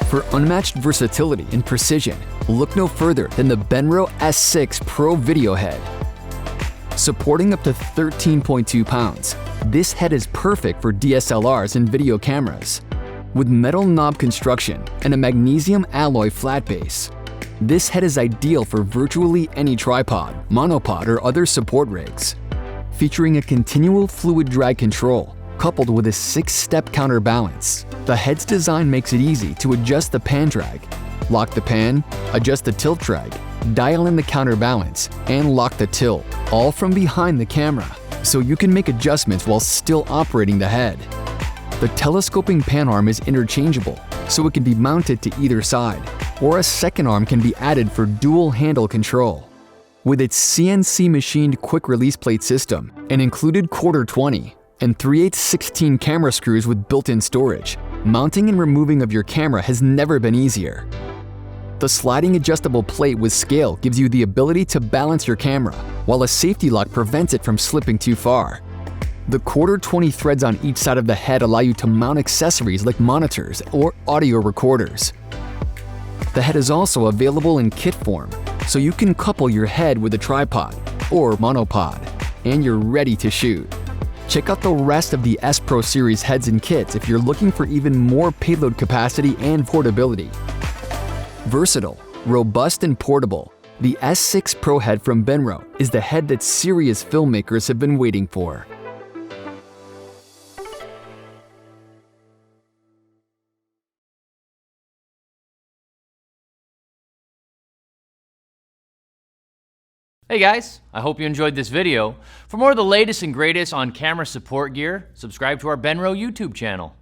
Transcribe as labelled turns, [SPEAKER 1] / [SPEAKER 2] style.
[SPEAKER 1] For unmatched versatility and precision, look no further than the Benro S6 Pro video head. Supporting up to 13.2 pounds, this head is perfect for DSLRs and video cameras. With metal knob construction and a magnesium alloy flat base, this head is ideal for virtually any tripod, monopod, or other support rigs. Featuring a continual fluid drag control, coupled with a 6-step counterbalance, the head's design makes it easy to adjust the pan drag, lock the pan, adjust the tilt drag, dial in the counterbalance, and lock the tilt, all from behind the camera, so you can make adjustments while still operating the head. The telescoping pan arm is interchangeable, so it can be mounted to either side, or a second arm can be added for dual handle control. With its CNC machined quick release plate system, an included quarter 20, and 3/8 camera screws with built-in storage, mounting and removing of your camera has never been easier. The sliding adjustable plate with scale gives you the ability to balance your camera, while a safety lock prevents it from slipping too far. The quarter 20 threads on each side of the head allow you to mount accessories like monitors or audio recorders. The head is also available in kit form, so you can couple your head with a tripod or monopod, and you're ready to shoot. Check out the rest of the S Pro series heads and kits if you're looking for even more payload capacity and portability. Versatile, robust, and portable, the S6 Pro head from Benro is the head that serious filmmakers have been waiting for.
[SPEAKER 2] Hey guys, I hope you enjoyed this video. For more of the latest and greatest on camera support gear, subscribe to our Benro YouTube channel.